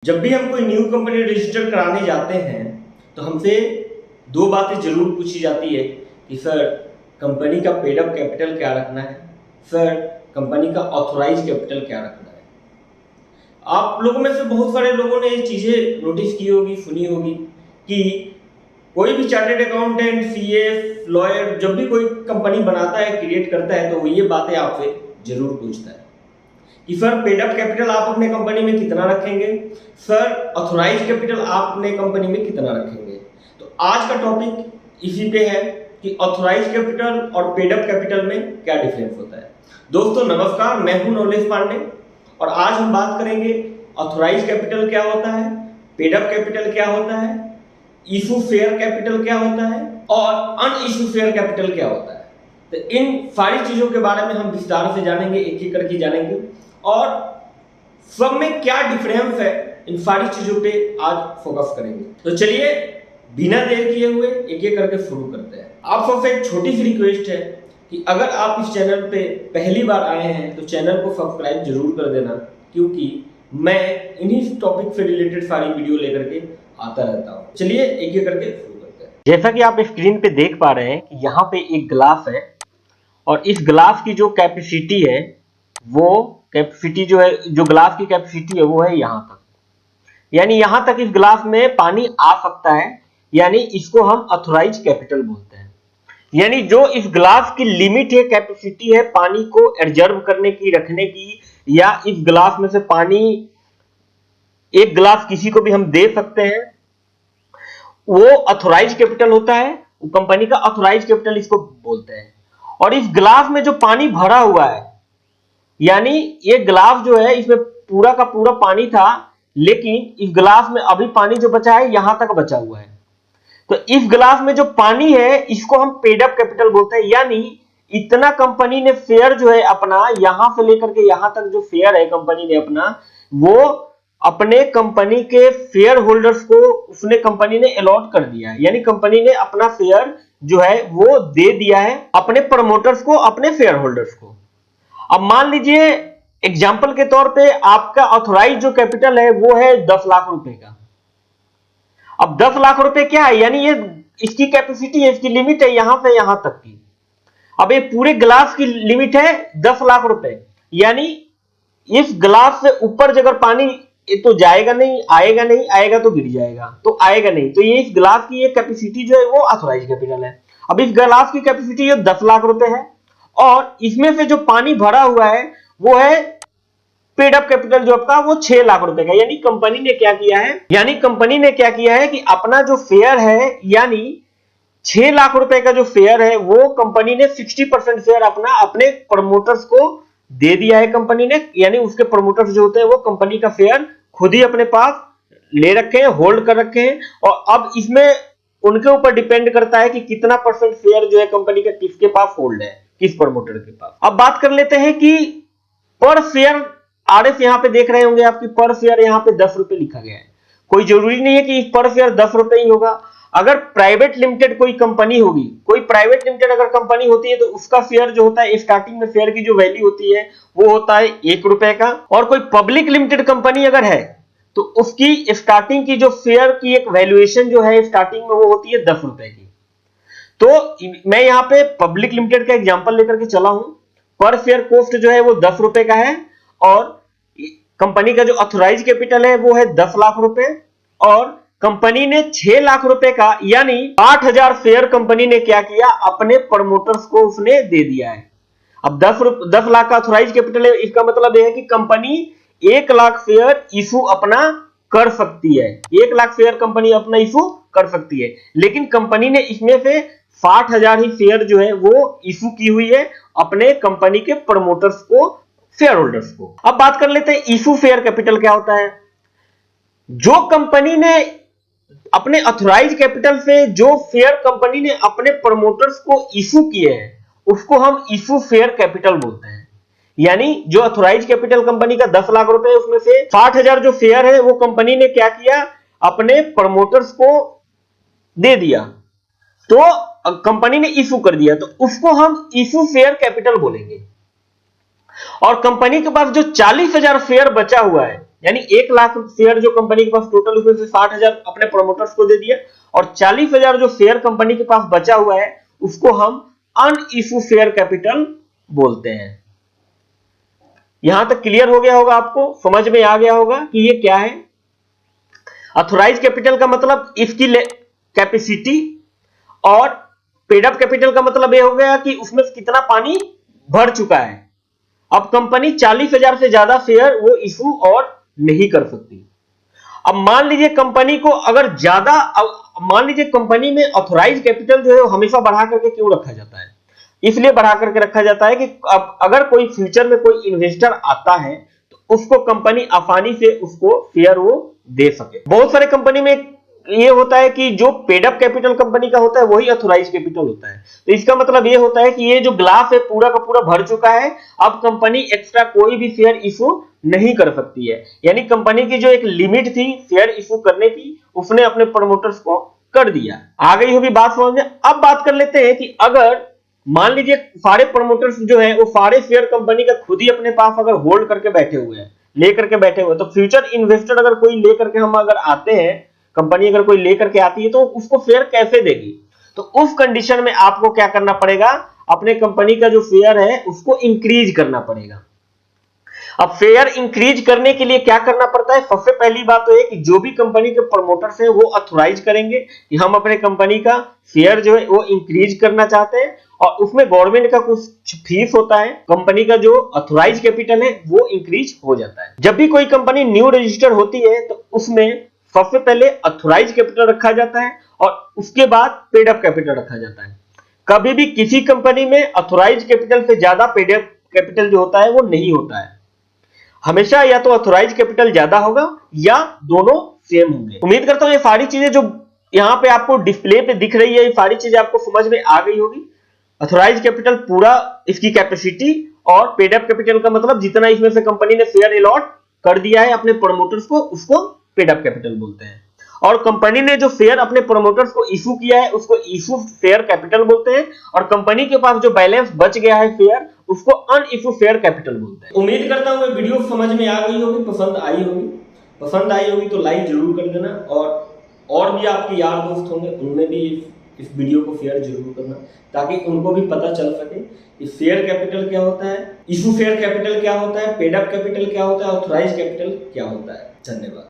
जब भी हम कोई न्यू कंपनी रजिस्टर कराने जाते हैं तो हमसे दो बातें ज़रूर पूछी जाती है कि सर कंपनी का पेड अप कैपिटल क्या रखना है, सर कंपनी का ऑथोराइज कैपिटल क्या रखना है। आप लोगों में से बहुत सारे लोगों ने ये चीज़ें नोटिस की होगी, सुनी होगी कि कोई भी चार्टेड अकाउंटेंट, सीए, लॉयर जब भी कोई कंपनी बनाता है, क्रिएट करता है, तो वो ये बातें आपसे ज़रूर पूछता है कि सर पेड अप कैपिटल आप अपने कंपनी में कितना रखेंगे, सर ऑथोराइज कैपिटल आप अपने कंपनी में कितना रखेंगे। तो आज का टॉपिक इसी पे है कि ऑथोराइज कैपिटल और पेड अप कैपिटल में क्या डिफरेंस होता है। दोस्तों नमस्कार, मैं हूं नॉलेज पांडे और आज हम बात करेंगे ऑथोराइज कैपिटल क्या होता है, पेड अप कैपिटल क्या होता है, इशू शेयर कैपिटल क्या होता है और अन इशू शेयर कैपिटल क्या होता है। तो इन सारी चीजों के बारे में हम विस्तार से जानेंगे, एक एक करके जानेंगे और सब में क्या डिफरेंस है, इन सारी चीजों पे आज फोकस करेंगे। तो चलिए बिना देर किए हुए एक एक करके शुरू करते हैं। आप सबसे एक छोटी सी रिक्वेस्ट है कि अगर आप इस चैनल पे पहली बार आए हैं तो चैनल को सब्सक्राइब जरूर कर देना, क्योंकि मैं इन्हीं टॉपिक से रिलेटेड सारी वीडियो लेकर के आता रहता हूँ। चलिए एक एक करके शुरू करते हैं। जैसा कि आप स्क्रीन पे देख पा रहे हैं कि यहाँ पे एक ग्लास है और इस ग्लास की जो कैपेसिटी है, वो कैपेसिटी जो है, जो ग्लास की कैपेसिटी है वो है यहाँ तक, यानी यहाँ तक इस ग्लास में पानी आ सकता है, यानी इसको हम ऑथोराइज कैपिटल बोलते हैं। यानी जो इस ग्लास की लिमिट है, कैपेसिटी है पानी को एब्जॉर्ब करने की, रखने की, या इस ग्लास में से पानी एक ग्लास किसी को भी हम दे सकते हैं, वो ऑथोराइज कैपिटल होता है। वो कंपनी का ऑथोराइज कैपिटल इसको बोलते हैं। और इस ग्लास में जो पानी भरा हुआ है, यानी ये ग्लास जो है इसमें पूरा का पूरा पानी था, लेकिन इस ग्लास में अभी पानी जो बचा है यहां तक बचा हुआ है, तो इस ग्लास में जो पानी है इसको हम पेड अप कैपिटल बोलते हैं। यानी इतना कंपनी ने शेयर जो है अपना, यहां से लेकर के यहां तक जो शेयर है कंपनी ने अपना, वो अपने कंपनी के शेयर होल्डर्स को उसने कंपनी ने अलॉट कर दिया है। यानी कंपनी ने अपना शेयर जो है वो दे दिया है अपने प्रमोटर्स को, अपने शेयर होल्डर्स को। अब मान लीजिए एग्जाम्पल के तौर पे आपका ऑथोराइज जो कैपिटल है वो है 10 लाख रुपए का। अब 10 लाख रुपए क्या है, यानी ये इसकी कैपेसिटी है, इसकी लिमिट है यहां से यहां तक की। अब ये पूरे ग्लास की लिमिट है 10 लाख रुपए, यानी इस ग्लास से ऊपर अगर पानी ये तो जाएगा नहीं, आएगा नहीं, आएगा तो गिर जाएगा, तो आएगा नहीं, तो ये इस ग्लास की ये कैपेसिटी जो है वो ऑथोराइज कैपिटल है। अब इस ग्लास की कैपेसिटी ये 10 लाख रुपए है और इसमें से जो पानी भरा हुआ है वो है पेड अप कैपिटल जो आपका, वो 6 लाख रुपए का। यानी कंपनी ने क्या किया है कि अपना जो शेयर है, यानी 6 लाख रुपए का जो शेयर है वो कंपनी ने 60% शेयर अपना अपने प्रमोटर्स को दे दिया है कंपनी ने। यानी उसके प्रमोटर्स जो होते हैं वो कंपनी का शेयर खुद ही अपने पास ले रखे हैं, होल्ड कर रखे हैं, और अब इसमें उनके ऊपर डिपेंड करता है कि कितना परसेंट शेयर जो है कंपनी का किसके पास होल्ड है, किस प्रमोटर के पास। अब बात कर लेते हैं कि पर शेयर, आरएस यहां पे देख रहे होंगे आपकी, पर शेयर यहां पे 10 रुपए लिखा गया है। कोई जरूरी नहीं है कि पर शेयर 10 रुपए ही होगा। अगर प्राइवेट लिमिटेड कोई कंपनी होगी, कोई प्राइवेट लिमिटेड अगर कंपनी होती है तो उसका शेयर जो होता है, स्टार्टिंग में शेयर की जो वैल्यू होती है वो होता है 1 रुपए का। और कोई पब्लिक लिमिटेड कंपनी अगर है तो उसकी स्टार्टिंग की जो शेयर की एक वैल्यूएशन जो है स्टार्टिंग में वो होती है 10 रुपए की। तो मैं यहाँ पे पब्लिक लिमिटेड का एग्जांपल लेकर के चला हूं। पर शेयर कॉस्ट जो है वो 10 रुपए का है और कंपनी का जो ऑथोराइज कैपिटल है वो है 10 लाख रुपए, और कंपनी ने 6 लाख रुपए का, यानी 8,000 शेयर कंपनी ने क्या किया, अपने प्रमोटर्स को उसने दे दिया है। अब 10 लाख का ऑथोराइज कैपिटल है, इसका मतलब यह है कि कंपनी 1 लाख शेयर इशू अपना कर सकती है। 1 लाख शेयर कंपनी अपना इशू कर सकती है, लेकिन कंपनी ने इसमें से 60,000 ही शेयर जो है वो इशू की हुई है अपने कंपनी के प्रमोटर्स को, शेयर होल्डर्स को। अब बात कर लेते हैं इशू शेयर कैपिटल क्या होता है। जो कंपनी ने अपने ऑथोराइज कैपिटल से जो शेयर कंपनी ने अपने प्रमोटर्स को इशू किए हैं उसको हम इशू शेयर कैपिटल बोलते हैं। यानी जो ऑथोराइज कैपिटल कंपनी का 10 लाख रुपए है, उसमें से 60,000 जो शेयर है वो कंपनी ने क्या किया, अपने प्रमोटर्स को दे दिया, तो कंपनी ने इशू कर दिया, तो उसको हम इशू शेयर कैपिटल बोलेंगे। और कंपनी के पास जो 40,000 शेयर बचा हुआ है यानी 1 लाख शेयर जो कंपनी के पास टोटल, उसमें से 60,000 अपने प्रोमोटर्स को दे दिया और 40,000 जो शेयर कंपनी के पास बचा हुआ है उसको हम अनइश्यू शेयर कैपिटल बोलते हैं। यहां तक क्लियर हो गया होगा, आपको समझ में आ गया होगा कि ये क्या है। ऑथोराइज कैपिटल का मतलब इसकी कैपेसिटी और पेड अप कैपिटल का मतलब ये हो गया कि उसमें कितना पानी भर चुका है। अब कंपनी 40,000 से ज्यादा शेयर वो इशू और नहीं कर सकती। अब मान लीजिए कंपनी को अगर ज्यादा, मान लीजिए कंपनी में ऑथोराइज कैपिटल जो है वो हमेशा बढ़ा करके क्यों रखा जाता है? इसलिए बढ़ा करके रखा जाता है कि अब अगर कोई फ्यूचर में कोई इन्वेस्टर आता है तो उसको कंपनी आसानी से उसको शेयर वो दे सके। बहुत सारे कंपनी में ये होता है कि जो पेड अप कैपिटल कंपनी का होता है वही ऑथोराइज कैपिटल होता है। तो इसका मतलब ये होता है कि ये जो ग्लास है पूरा का पूरा भर चुका है, अब कंपनी एक्स्ट्रा कोई भी शेयर इशू नहीं कर सकती है। यानी कंपनी की जो एक लिमिट थी शेयर इशू करने की, उसने अपने प्रमोटर्स को कर दिया। आ गई होगी बात समझ में। अब बात कर लेते हैं कि अगर मान लीजिए सारे प्रमोटर्स जो है वो सारे शेयर कंपनी का खुद ही अपने पास अगर होल्ड करके बैठे हुए हैं, लेकर के बैठे हुए, तो फ्यूचर इन्वेस्टर अगर कोई लेकर के हम अगर आते हैं, कंपनी अगर कोई लेकर के आती है तो उसको शेयर कैसे देगी? तो उस कंडीशन में आपको क्या करना पड़ेगा, अपने कंपनी का जो शेयर है उसको इंक्रीज करना पड़ेगा। अब शेयर इंक्रीज करने के लिए क्या करना पड़ता है? सबसे पहली बात तो है कि जो भी कंपनी के प्रमोटर्स हैं वो ऑथोराइज करेंगे कि हम अपने कंपनी का शेयर जो है वो इंक्रीज करना चाहते हैं, और उसमें गवर्नमेंट का कुछ फीस होता है, कंपनी का जो ऑथोराइज कैपिटल है वो इंक्रीज हो जाता है। जब भी कोई कंपनी न्यू रजिस्टर होती है तो उसमें सबसे पहले ऑथोराइज कैपिटल रखा जाता है और उसके बाद पेड अप कैपिटल रखा जाता है। कभी भी किसी कंपनी में ऑथोराइज कैपिटल से ज्यादा पेड अप कैपिटल जो होता है वो नहीं होता है। हमेशा या तो ऑथोराइज कैपिटल ज्यादा होगा या दोनों सेम होंगे। उम्मीद करता हूं ये सारी चीजें जो यहां पे आपको डिस्प्ले पे दिख रही है, ये सारी चीजें आपको समझ में आ गई होगी। ऑथोराइज कैपिटल पूरा इसकी कैपेसिटी, और पेड अप कैपिटल का मतलब जितना इसमें से कंपनी ने शेयर अलॉट कर दिया है अपने प्रमोटर्स को, उसको पेड अप कैपिटल बोलते हैं। और कंपनी ने जो शेयर अपने प्रमोटर्स को इशू किया है उसको इशू शेयर कैपिटल बोलते हैं, और कंपनी के पास जो बैलेंस बच गया है शेयर उसको अनइशू शेयर कैपिटल बोलते हैं। उम्मीद करता हूं ये वीडियो समझ में आ गई होगी, पसंद आई होगी। पसंद आई होगी तो लाइक जरूर कर देना, और भी आपके यार दोस्त होंगे उनमें भी इस वीडियो को शेयर जरूर करना, ताकि उनको भी पता चल सके कि शेयर कैपिटल क्या होता है, इशू शेयर कैपिटल क्या होता है, पेड अप कैपिटल क्या होता है, ऑथोराइज कैपिटल क्या होता है। धन्यवाद।